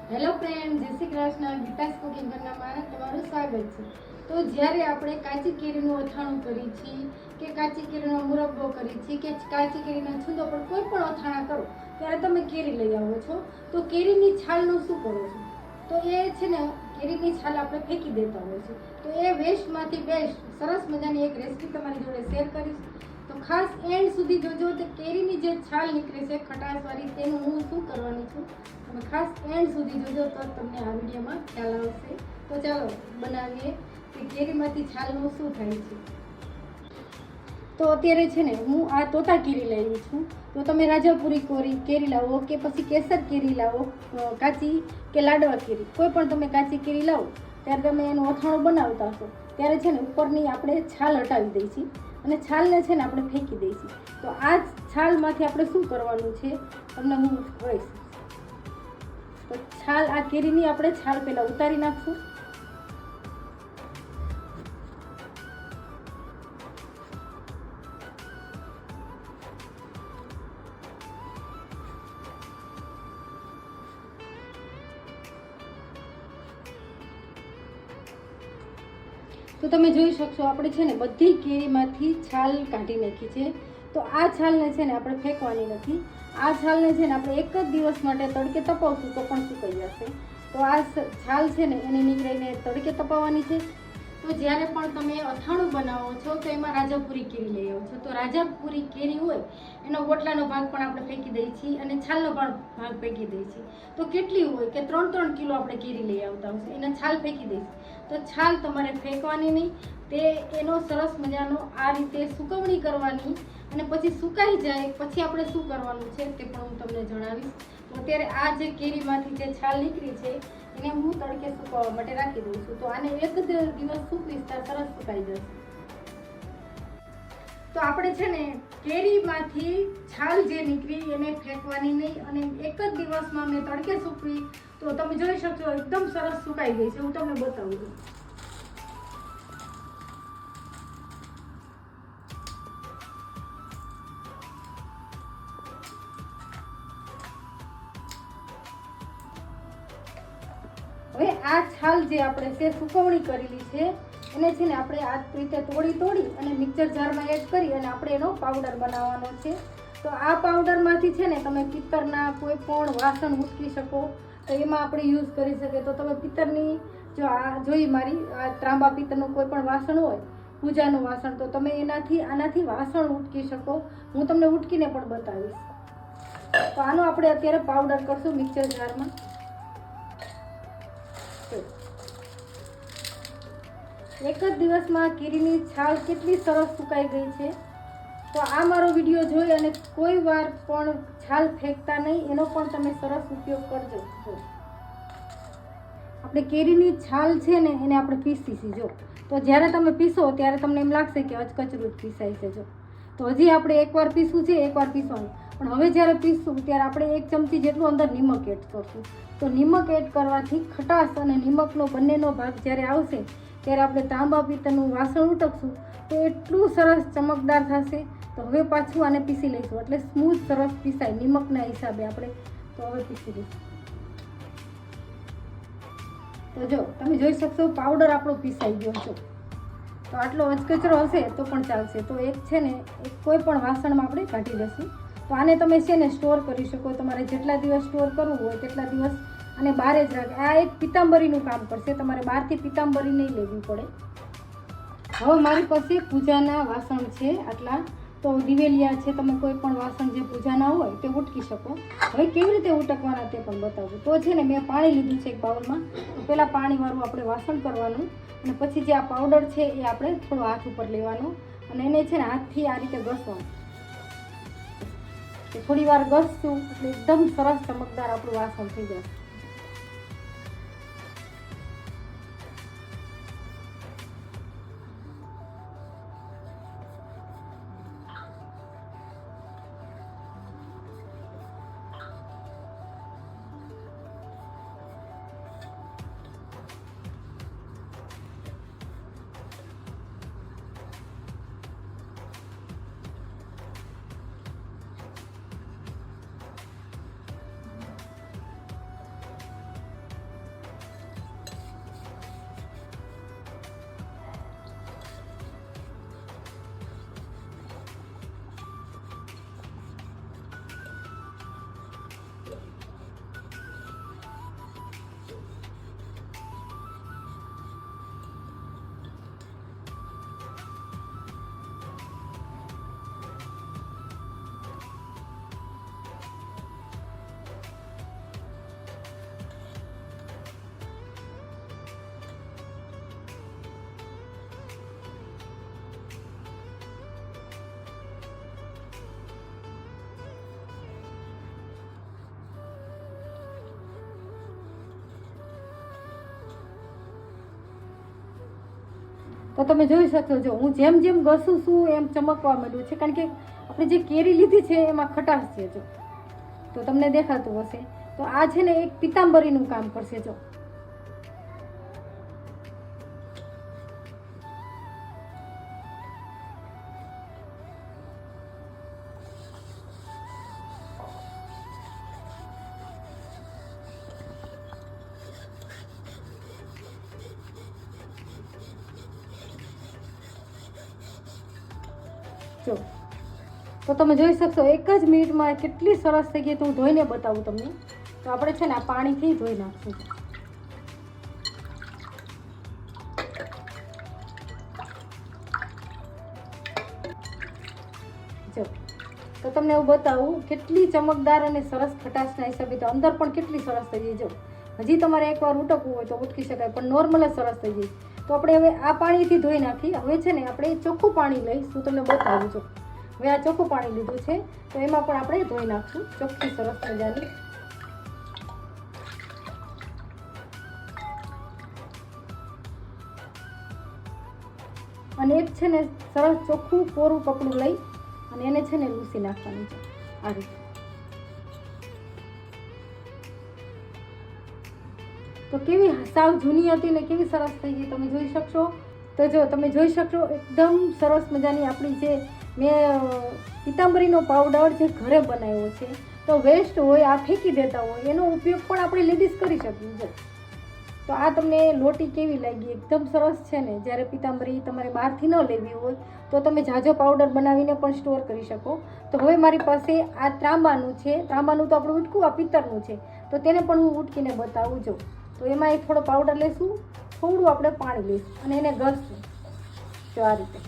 Hello friend, જય Shri Krishna. Geeta's cooking કરનામાં તમારું સ્વાગત છે. તો જ્યારે આપણે કાચી કેરીનું અથાણું કરી છીએ કે કાચી કેરીનો મુરબ્બો કરી છીએ કે કાચી કેરીના છૂંદો પર કોઈ પણ અથાણા કરો ત્યારે તમે કેરી લઈ આવો છો, તો કેરીની છાલનું શું કરો છો? તો એ છે ને, કેરીની છાલ આપણે ફેંકી દેતા હોય છે. તો એ વેસ્ટમાંથી બેસ્ટ સરસ મજાની એક રેસીપી તમારી જોડે શેર કરીશ. તો ખાસ એન્ડ સુધી જોજો. તો કેરીની જે છાલ નીકળે છે ખટાશવાળી, તેનું હું શું કરવાની છું, તમે ખાસ એન્ડ સુધી જોજો તો તમને આ વિડીયોમાં ખ્યાલ આવશે. તો ચાલો બનાવીએ કે કેરીમાંથી છાલનું શું થાય છે. તો અત્યારે છે ને, હું આ તોતા કેરી લાવી છું. તો તમે રાજાપુરી કેરી લાવો કે પછી કેસર કેરી લાવો, કાચી કે લાડવા કેરી, કોઈ પણ તમે કાચી કેરી લાવો ત્યારે તમે એનું અથાણું બનાવતા હશો ત્યારે છે ને, ઉપરની આપણે છાલ હટાવી દઈએ છીએ અને છાલને છે ને આપણે ફેંકી દઈએ છીએ. તો આ છાલમાંથી આપણે શું કરવાનું છે તમને હું કહીશ. તો છાલ, આ કેરીની આપણે છાલ પહેલાં ઉતારી નાખશું. તો તમે જોઈ શકશો આપણે છે ને બધી કેરીમાંથી છાલ કાઢી નાખી છે. તો આ છાલને છે ને આપણે ફેંકવાની નથી. આ છાલને છે ને આપણે એક જ દિવસ માટે તડકે તપાવશું તો પણ સુકાઈ જશે. તો આ છાલ છે ને એને નીકળીને તડકે તપાવવાની છે. તો જ્યારે પણ તમે અથાણું બનાવો છો તો એમાં રાજાપુરી કેરી લઈ આવો છો. તો રાજાપુરી કેરી હોય એનો ગોટલાનો ભાગ પણ આપણે ફેંકી દઈએ છીએ અને છાલનો પણ ભાગ ફેંકી દઈએ છીએ. તો કેટલી હોય કે 3-3 કિલો આપણે કેરી લઈ આવતા હોય છે, એને છાલ ફેંકી દઈશું. તો છાલ તમારે ફેંકવાની નહીં. તે એનો સરસ મજાનો આ રીતે સુકવણી કરવાની અને પછી સુકાઈ જાય પછી આપણે શું કરવાનું છે તે પણ હું તમને જણાવીશ. તો અત્યારે આ જે કેરીમાંથી જે છાલ નીકળી છે એને હું તડકે સુકવવા માટે રાખી દઉં છું. તો આને એક દિવસ સૂકવીશ ત્યાં સરસ સુકાઈ જશે. તો આપણે છે ને કેરીમાંથી છાલ જે નીકળી એને ફેંકવાની નહીં અને એક જ દિવસમાં મેં તડકે સૂકવી. તો તમે જોઈ શકશો એકદમ સરસ સુકાઈ ગઈ છે. હું તમને બતાવું છું. હવે આ છાલ જે આપણે છે સુકવણી કરેલી છે એને છે ને આપણે આ રીતે તોડી અને મિક્સર જારમાં એડ કરી અને આપણે એનો પાવડર બનાવવાનો છે. તો આ પાવડરમાંથી છે ને તમે પિત્તરના કોઈ પણ વાસણ ઉટકી શકો તો એમાં આપણે યુઝ કરી શકીએ. તો તમે પિત્તરની જો આ જોઈ મારી આ ત્રાંબા પિત્તરનું કોઈ પણ વાસણ હોય, પૂજાનું વાસણ, તો તમે આનાથી વાસણ ઉટકી શકો. હું તમને ઉટકીને પણ બતાવીશ. તો આનો આપણે અત્યારે પાવડર કરશું મિક્સર જારમાં. એક જ દિવસમાં કેરીની છાલ કેટલી સરસ સુકાઈ ગઈ છે. તો આ મારો વિડીયો જોઈ અને કોઈ વાર પણ છાલ ફેંકતા નહીં, એનો પણ તમે સરસ ઉપયોગ કરજો. આપણે કેરીની છાલ છે ને એને આપણે પીસીશું. જો તો જ્યારે તમે પીસો ત્યારે તમને એમ લાગશે કે અચકચરું જ પીસાય છે. જો તો હજી આપણે એકવાર પીસવું છે, એકવાર પીસવાનું. પણ હવે જ્યારે પીસશું ત્યારે આપણે 1 ચમચી જેટલું અંદર નિમક એડ કરશું. તો નિમક એડ કરવાથી ખટાશ અને નિમકનો બંનેનો ભાગ જ્યારે આવશે ત્યારે આપણે તાંબા પિત્તળનું વાસણ ઉટકશું તો એટલું સરસ ચમકદાર થશે. તો હવે પાછું આને પીસી લઈશું એટલે સ્મૂથ સરસ પીસાય નિમકના હિસાબે આપણે. તો હવે પીસી લઈશું. તો જો તમે જોઈ શકશો પાવડર આપણો પીસાઈ ગયો છે. તો આટલો અચકચરો હશે તો પણ ચાલશે. તો એક છે ને કોઈ પણ વાસણમાં આપણે કાઢી લઈશું. તો આને તમે છે ને સ્ટોર કરી શકો. તમારે જેટલા દિવસ સ્ટોર કરવું હોય તેટલા દિવસ અને બહાર જ રાખે. આ એક પિત્તાંબરીનું કામ કરશે. તમારે બહારથી પિત્તાંબરી નહીં લેવી પડે. હવે મારી પાસે પૂજાના વાસણ છે આટલા. તો દિવેલિયા છે, તમે કોઈ પણ વાસણ જે પૂજાના હોય તે ઉટકી શકો. હવે કેવી રીતે ઉટકવાના તે પણ બતાવું. તો છે ને મેં પાણી લીધું છે એક બાઉલમાં. તો પહેલાં પાણીવાળું આપણે વાસણ કરવાનું અને પછી જે આ પાવડર છે એ આપણે થોડો હાથ ઉપર લેવાનો અને એને છે ને હાથથી આ રીતે ઘસવાનું. થોડી વાર ઘસશું એટલે એકદમ સરસ ચમકદાર આપણું વાસણ થઈ જશે. તો તમે જોઈ શકશો, જો હું જેમ જેમ ઘસું છું એમ ચમકવા માંડ્યું છે, કારણ કે આપણે જે કેરી લીધી છે એમાં ખટાશ છે. જો તો તમને દેખાતું હશે. તો આ છે ને એક પિતાંબરીનું કામ કરશે. જો તો તમે જોઈ શકશો 1 જ મિનિટમાં કેટલી સરસ થઈ ગઈ. તો હું ધોઈને બતાવું તમને. તો આપણે છે ને આ પાણીથી ધોઈ નાખશું. જો તો તમને એવું બતાવું કેટલી ચમકદાર અને સરસ ખટાશના હિસાબે તો અંદર પણ કેટલી સરસ થઈ ગઈ. જો હજી તમારે એકવાર ઉટકવું હોય તો ઉટકી શકાય, પણ નોર્મલ જ સરસ થઈ ગઈ. તો આપણે હવે આ પાણીથી ધોઈ નાખી. હવે છે ને આપણે ચોખ્ખું પાણી લઈશું, તમને બતાવું છું. હવે આ ચોખ્ખું પાણી લીધું છે, તો એમાં પણ આપણે ધોઈ નાખશું ચોખ્ખી સરસ મજાની. અને એક છે ને સરસ ચોખ્ખું કોરું કપડું લઈ અને એને છે ને લૂસી નાખવાનું છે આ રીતે. તો કેવી સાવ જૂની હતી ને કેવી સરસ થઈ ગઈ તમે જોઈ શકશો. તો જો તમે જોઈ શકશો એકદમ સરસ મજાની આપણી જે મેં પિતાંબરીનો પાવડર જે ઘરે બનાવ્યો છે, તો વેસ્ટ હોય આ ફેંકી દેતા હોય એનો ઉપયોગ પણ આપણે લેડીઝ કરી શકીએ. જો તો આ તમને લોટી કેવી લાગી, એકદમ સરસ છે ને. જ્યારે પિતાંબરી તમારે બહારથી ન લેવી હોય તો તમે ઝાઝો પાવડર બનાવીને પણ સ્ટોર કરી શકો. તો હવે મારી પાસે આ ત્રાંબાનું છે. ત્રાંબાનું તો આપણું ઉટકું આ પિત્તળનું છે, તો તેને પણ હું ઉટકીને બતાવું. જો તો એમાં એક થોડો પાવડર લઈશું, થોડું આપણે પાણી લઈશું અને એને ઘસશું. જો આ રીતે.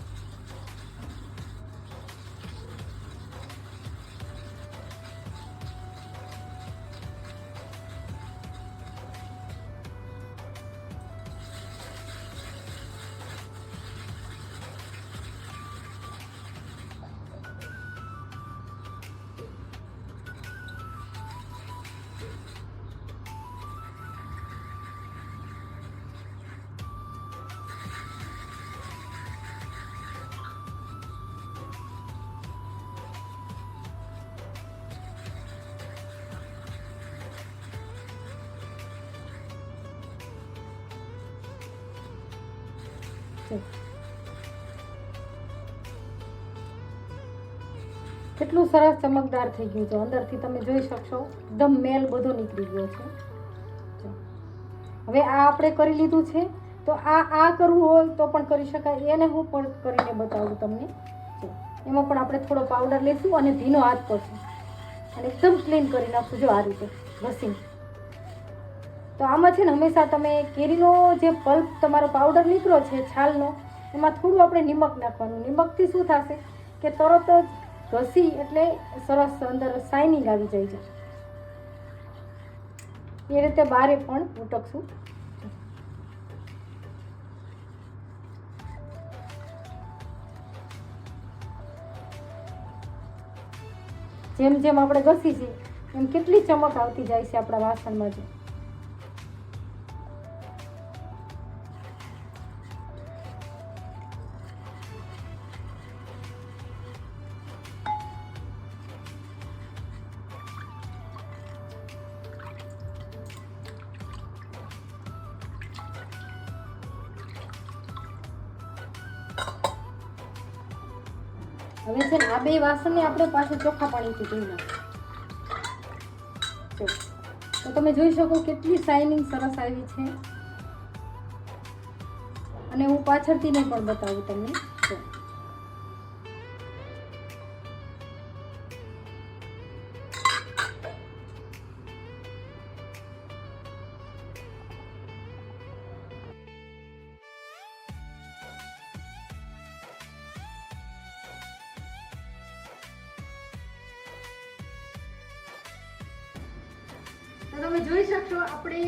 કેટલું સરસ ચમકદાર થઈ ગયું છે. અંદરથી તમે જોઈ શકશો એકદમ મેલ બધો નીકળી ગયો છે. હવે આ આપણે કરી લીધું છે. તો આ કરવું હોય તો પણ કરી શકાય. એને હું પણ કરીને બતાવું તમને. એમાં પણ આપણે થોડો પાવડર લઈશું અને ધીનો હાથ કરશું અને એકદમ ક્લીન કરી નાખશું. જો આ રીતે ઘસીને. તો આમાં છે ને હંમેશા તમે કેરીનો જે પલ્પ તમારો પાવડર નીકળ્યો છે છાલનો, એમાં થોડું આપણે નિમક નાખવાનું. નિમકથી શું થશે કે તરત જ ઘસી એટલે સરસ અંદર શાઇનિંગ આવી જાય છે. એ રીતે બારે પણ ઉટકશું. જેમ જેમ આપણે ઘસી છીએ એમ કેટલી ચમક આવતી જાય છે આપણા વાસણમાં. જો હવે છે ને આ બે વાસણને આપણે પાછું ચોખ્ખા પાણીથી ધોઈ નાખીએ. તો તમે જોઈ શકો કેટલી શાઇનિંગ સરસ આવી છે. અને હું પાછળથી નહીં પણ બતાવું તમને. તમે જોઈ શકશો આપણે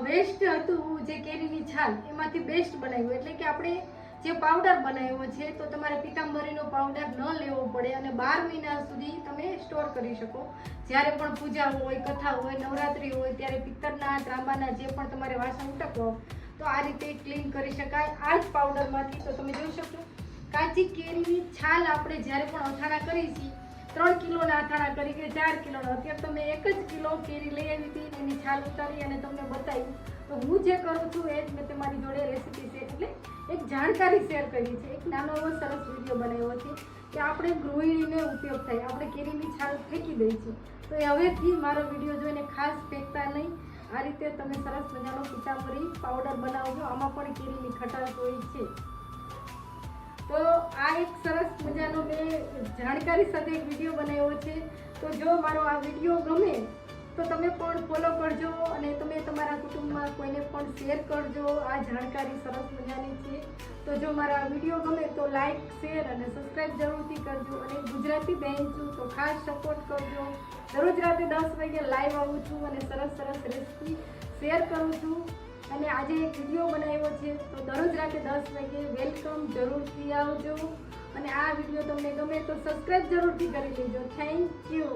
વેસ્ટ હતું જે કેરીની છાલ એમાંથી બેસ્ટ બનાવ્યું. એટલે કે આપણે જે પાવડર બનાવ્યો છે તો તમારે પિતાંબરીનો પાવડર ન લેવો પડે અને 12 મહિના સુધી તમે સ્ટોર કરી શકો. જ્યારે પણ પૂજા હોય, કથા હોય, નવરાત્રિ હોય ત્યારે પિત્તળના ત્રાંબાના જે પણ તમારે વાસણ ઉટકવો તો આ રીતે ક્લીન કરી શકાય આ જ પાવડરમાંથી. તો તમે જોઈ શકશો કાચી કેરીની છાલ આપણે જ્યારે પણ અથાણા કરીએ છીએ 3 કિલોના અથાણા કરી કે 4 કિલોના, અત્યારે તમે 1 જ કિલો કેરી લઈ આવી હતી એની છાલ ઉતારી અને તમને બતાવ્યું. તો હું જે કરું છું એ જ મેં તમારી જોડે રેસીપી શેર એટલે એક જાણકારી શેર કરી છે. એક નાનો એવો સરસ વિડીયો બનાવ્યો છે કે આપણે ગૃહિણીને ઉપયોગ થાય. આપણે કેરીની છાલ ફેંકી દઈએ છીએ તો એ હવેથી મારો વિડીયો જોઈને ખાસ ફેંકતા નહીં. આ રીતે તમે સરસ મજાનો પિતાંબરી પાવડર બનાવજો. આમાં પણ કેરીની ખટાશ હોય છે. તો આ એક સરસ મજાનો મેં જાણકારી સાથે એક વિડીયો બનાવ્યો છે. તો જો મારો આ વિડીયો ગમે તો તમે પણ ફોલો કરજો અને તમે તમારા કુટુંબમાં કોઈને પણ શેર કરજો. આ જાણકારી સરસ મજાની છે. તો જો મારા વિડીયો ગમે તો લાઈક, શેર અને સબસ્ક્રાઈબ જરૂરથી કરજો. અને ગુજરાતી બહેન છું તો ખાસ સપોર્ટ કરજો. દરરોજ રાતે 10 વાગે લાઈવ આવું છું અને સરસ સરસ રેસીપી શેર કરું છું. અને આજે એક વિડીયો બનાવ્યો છે તો દરરોજ રાતે 10 વાગે વેલકમ જરૂરથી આવજો. અને આ વિડીયો તમને ગમે તો સબસ્ક્રાઈબ જરૂરથી કરી લેજો. Thank you.